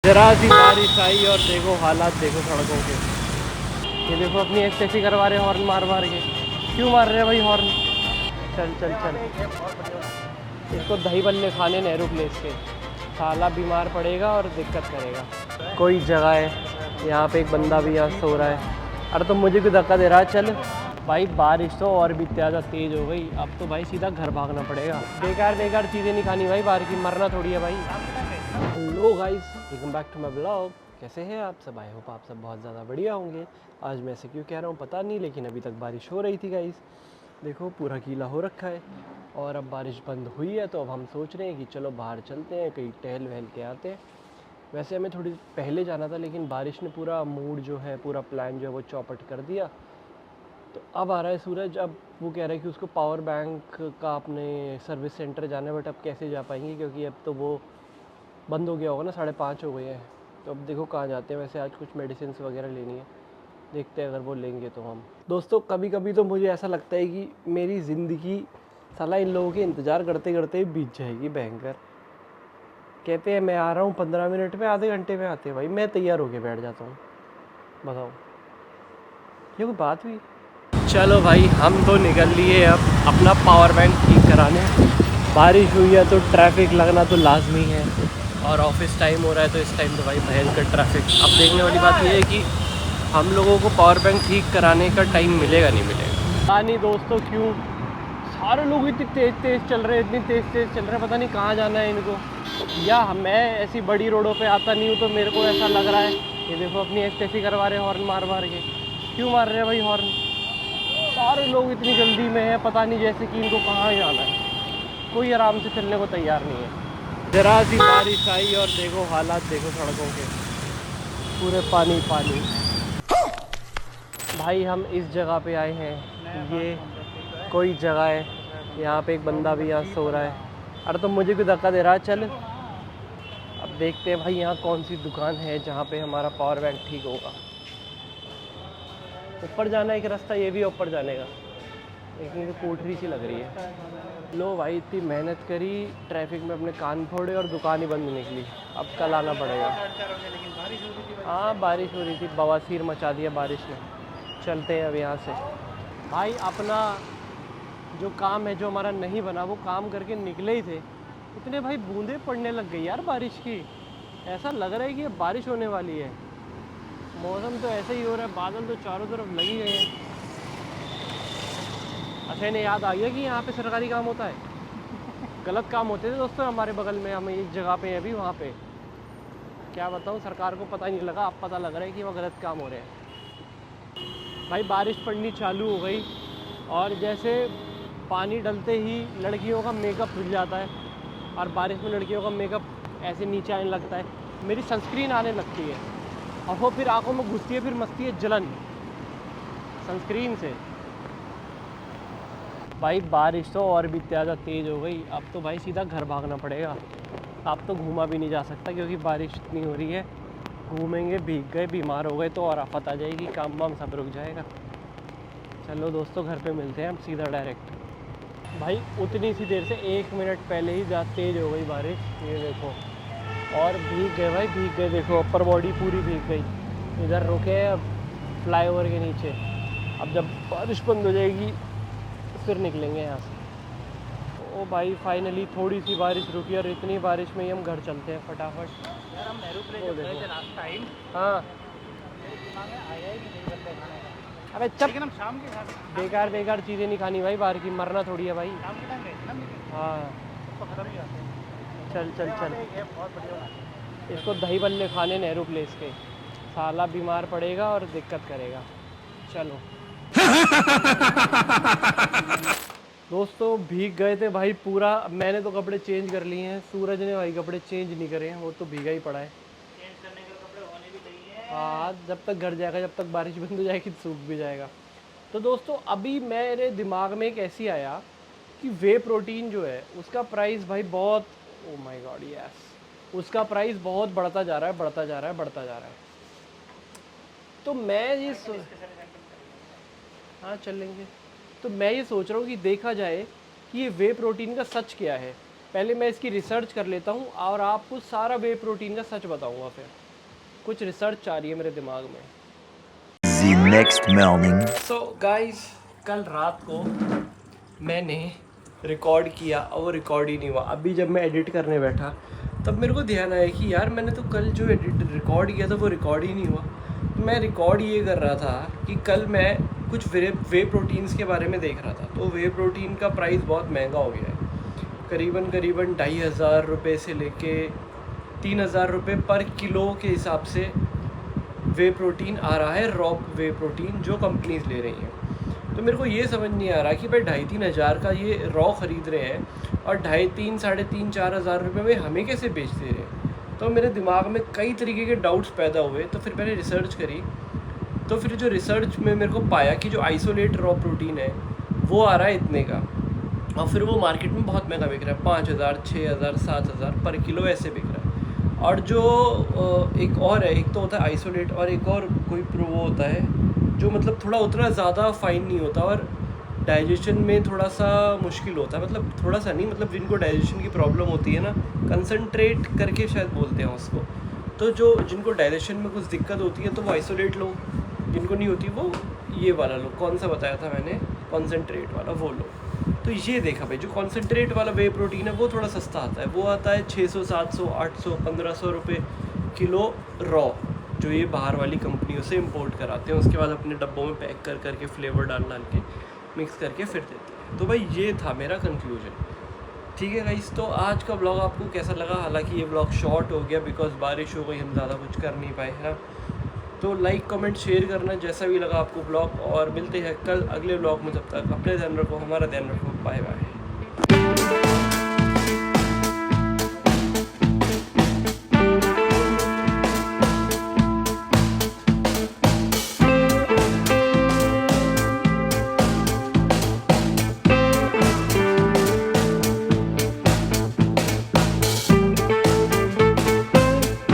जरा सी बारिश आई और देखो हालात देखो सड़कों के। ये देखो अपनी एक्सटेसी करवा रहे हैं हॉर्न मार मार के। क्यों मार रहे हैं भाई हॉर्न? चल चल चल, इसको दही बल्ले खाने नेहरू प्लेस के। साला बीमार पड़ेगा और दिक्कत करेगा। कोई जगह है यहाँ पे, एक बंदा भी यहाँ सो रहा है। अरे तो मुझे भी धक्का दे रहा है। चल भाई बारिश तो और भी ज़्यादा तेज़ हो गई, अब तो भाई सीधा घर भागना पड़ेगा। बेकार बेकार चीज़ें नहीं खानी भाई, बाहर की मरना थोड़ी है भाई। Hello guys, welcome back to my blog. कैसे हैं आप सब? आई होप आप सब बहुत ज़्यादा बढ़िया होंगे। आज मैं ऐसे क्यों कह रहा हूँ पता नहीं, लेकिन अभी तक बारिश हो रही थी गाइस। देखो पूरा गीला हो रखा है और अब बारिश बंद हुई है, तो अब हम सोच रहे हैं कि चलो बाहर चलते हैं, कहीं टहल वहल के आते हैं। वैसे हमें थोड़ी पहले जाना था, लेकिन बारिश ने पूरा मूड जो है, पूरा प्लान जो है वो चौपट कर दिया। तो अब आ रहा है सूरज। अब वो कह रहा है कि उसको पावर बैंक का अपने सर्विस सेंटर जाना है, बट अब कैसे जा पाएंगे क्योंकि अब तो वो बंद हो गया होगा ना, 5:30 हो गए हैं। तो अब देखो कहाँ जाते हैं। वैसे आज कुछ मेडिसिन वगैरह लेनी है, देखते हैं अगर वो लेंगे तो हम। दोस्तों कभी कभी तो मुझे ऐसा लगता है कि मेरी ज़िंदगी साला इन लोगों के इंतज़ार करते करते ही बीत जाएगी। भयंकर कहते हैं मैं आ रहा हूँ 15 मिनट में, आधे घंटे में आते हैं भाई। मैं तैयार होके बैठ जाता हूँ, बताओ ये कोई बात हुई? चलो भाई हम तो निकल लिए अब अपना पावर बैंक ठीक कराने। बारिश हुई है तो ट्रैफिक लगना तो लाजमी है, और ऑफिस टाइम हो रहा है तो इस टाइम तो भाई भयंकर ट्रैफिक। अब देखने वाली बात यह है कि हम लोगों को पावर बैंक ठीक कराने का टाइम मिलेगा नहीं मिलेगा। पता नहीं दोस्तों क्यों सारे लोग इतनी तेज़ तेज़ चल रहे हैं, इतनी तेज़ तेज़ चल रहे हैं, पता नहीं कहाँ जाना है इनको। या मैं ऐसी बड़ी रोडों पे आता नहीं हूँ तो मेरे को ऐसा लग रहा है। ये देखो अपनी एक्सटेसी करवा रहे हैं हॉर्न मार मार के। क्यों मार रहे हैं भाई हॉर्न? सारे लोग इतनी जल्दी में हैं, पता नहीं जैसे कि इनको कहाँ जाना है। कोई आराम से चलने को तैयार नहीं है। जरा सी बारिश आई और देखो हालात देखो सड़कों के, पूरे पानी पानी। भाई हम इस जगह पे आए हैं, ये कोई जगह है यहाँ पे, एक बंदा भी यहाँ सो रहा है। अरे तो मुझे भी धक्का दे रहा है। चल अब देखते हैं भाई यहाँ कौन सी दुकान है जहाँ पे हमारा पावर बैंक ठीक होगा। ऊपर जाना एक रास्ता, ये भी ऊपर जाने का, लेकिन तो कोठरी सी लग रही है। लो भाई इतनी मेहनत करी, ट्रैफिक में अपने कान फोड़े और दुकान ही बंद निकली। अब कल आना पड़ेगा। हाँ बारिश हो रही थी, बवासीर मचा दिया बारिश ने। चलते हैं अब यहाँ से। भाई अपना जो काम है, जो हमारा नहीं बना, वो काम करके निकले ही थे, इतने भाई बूंदे पड़ने लग गई यार बारिश की। ऐसा लग रहा है कि अब बारिश होने वाली है। मौसम तो ऐसे ही हो रहा है, बादल तो चारों तरफ लगी गए हैं। अच्छा इन्हें याद आ गया कि यहाँ पे सरकारी काम होता है। गलत काम होते थे दोस्तों हमारे बगल में, हम इस जगह पे हैं अभी, वहाँ पे क्या बताऊँ, सरकार को पता नहीं लगा, अब पता लग रहा है कि वहाँ गलत काम हो रहे हैं। भाई बारिश पड़नी चालू हो गई और जैसे पानी डलते ही लड़कियों का मेकअप धुल जाता है, और बारिश में लड़कियों का मेकअप ऐसे नीचे आने लगता है, मेरी सनस्क्रीन आने लगती है, और वो फिर आंखों में घुसती है, फिर मस्ती है जलन सनस्क्रीन से। भाई बारिश तो और भी ज़्यादा तेज़ हो गई, अब तो भाई सीधा घर भागना पड़ेगा। अब तो घूमा भी नहीं जा सकता क्योंकि बारिश इतनी हो रही है। घूमेंगे भीग गए, बीमार हो गए तो और आफत आ जाएगी, काम वाम सब रुक जाएगा। चलो दोस्तों घर पे मिलते हैं हम सीधा डायरेक्ट। भाई उतनी सी देर से 1 मिनट पहले ही ज़्यादा तेज़ हो गई बारिश, ये देखो, और भीग गए भाई, भीग गए। देखो अपर बॉडी पूरी भीग गई। इधर रुके हैं अब फ्लाईओवर के नीचे। अब जब बारिश बंद हो जाएगी फिर निकलेंगे यहाँ से। ओ भाई फाइनली थोड़ी सी बारिश रुकी, और इतनी बारिश में ही हम घर चलते हैं फटाफट। यार हम नेहरू प्लेस गए थे लास्ट टाइम। हाँ दिमाग में आया ही कि नहीं बंदे खाने का। अबे चल, लेकिन हम शाम के खाते बेकार बेकार चीज़ें नहीं खानी भाई, बाहर की मरना थोड़ी है भाई। शाम के टाइम गए थे ना मीटिंग, हाँ तो खत्म ही आते हैं। चल चल चल, ये बहुत बढ़िया बनाते हैं। इसको दही बल्ले खाने नेहरू प्लेस के। साला बीमार पड़ेगा और दिक्कत करेगा। चलो दोस्तों भीग गए थे भाई पूरा। मैंने तो कपड़े चेंज कर लिए हैं, सूरज ने भाई कपड़े चेंज नहीं करे हैं, वो तो भीगा ही पड़ा है। चेंज करने के कपड़े होने भी चाहिए। हाँ जब तक घर जाएगा, जब तक बारिश बंद हो जाएगी तो सूख भी जाएगा। तो दोस्तों अभी मेरे दिमाग में एक ऐसी आया कि वे प्रोटीन जो है उसका प्राइस भाई बहुत, ओ माय गॉड यस, उसका प्राइस बहुत बढ़ता जा रहा है, बढ़ता जा रहा है, बढ़ता जा रहा है। तो मैं ये हाँ चल लेंगे। तो मैं ये सोच रहा हूँ कि देखा जाए कि ये वे प्रोटीन का सच क्या है। पहले मैं इसकी रिसर्च कर लेता हूँ और आपको सारा वे प्रोटीन का सच बताऊँगा। फिर कुछ रिसर्च आ रही है मेरे दिमाग में। The next morning. So guys, कल रात को मैंने रिकॉर्ड किया और वो रिकॉर्ड ही नहीं हुआ। अभी जब मैं एडिट करने बैठा तब मेरे को ध्यान आया कि यार मैंने तो कल जो रिकॉर्ड किया था वो रिकॉर्ड ही नहीं हुआ। मैं रिकॉर्ड ये कर रहा था कि कल मैं कुछ वे प्रोटीन्स के बारे में देख रहा था। तो वे प्रोटीन का प्राइस बहुत महंगा हो गया है, करीबन 2,500 रुपये से लेके 3,000 रुपये पर किलो के हिसाब से वे प्रोटीन आ रहा है, रॉ वे प्रोटीन जो कंपनीज ले रही हैं। तो मेरे को ये समझ नहीं आ रहा कि भाई 2,500-3 हज़ार का ये रॉ ख़रीद रहे हैं और 2,500, 3,500, 4,000 रुपये में हमें कैसे बेच दे रहे हैं। तो मेरे दिमाग में कई तरीके के डाउट्स पैदा हुए। तो फिर मैंने रिसर्च करी, तो फिर जो रिसर्च में मेरे को पाया कि जो आइसोलेट रॉ प्रोटीन है वो आ रहा है इतने का, और फिर वो मार्केट में बहुत महंगा बिक रहा है, 5,000, 6,000, 7,000 पर किलो ऐसे बिक रहा है। और जो एक और है, एक तो होता है आइसोलेट और एक और कोई प्रो होता है जो मतलब थोड़ा उतना ज़्यादा फाइन नहीं होता और डाइजेशन में थोड़ा सा मुश्किल होता है। मतलब थोड़ा सा नहीं, मतलब जिनको डाइजेशन की प्रॉब्लम होती है ना, कंसंट्रेट करके शायद बोलते हैं उसको। तो जो जिनको डाइजेशन में कुछ दिक्कत होती है तो वो आइसोलेट लो, जिनको नहीं होती वो ये वाला लो। कौन सा बताया था मैंने, कॉन्सेंट्रेट वाला, वो लो। तो ये देखा भाई, जो कॉन्सेंट्रेट वाला वे प्रोटीन है वो थोड़ा सस्ता आता है। वो आता है 600, 700, 800, 1,500 रुपये किलो रॉ, जो ये बाहर वाली कंपनियों से इंपोर्ट कराते हैं। उसके बाद अपने डब्बों में पैक कर करके फ्लेवर डाल के मिक्स करके फिर देते हैं। तो भाई ये था मेरा कंक्लूजन। ठीक है गाइस, तो आज का ब्लॉग आपको कैसा लगा? हालांकि ये ब्लॉग शॉर्ट हो गया बिकॉज बारिश हो गई, हम ज़्यादा कुछ कर नहीं पाए, है ना। तो लाइक, कमेंट, शेयर करना जैसा भी लगा आपको ब्लॉग, और मिलते हैं कल अगले ब्लॉग में। तब तक अपने ध्यान रखो, हमारा ध्यान रखो। Bye bye.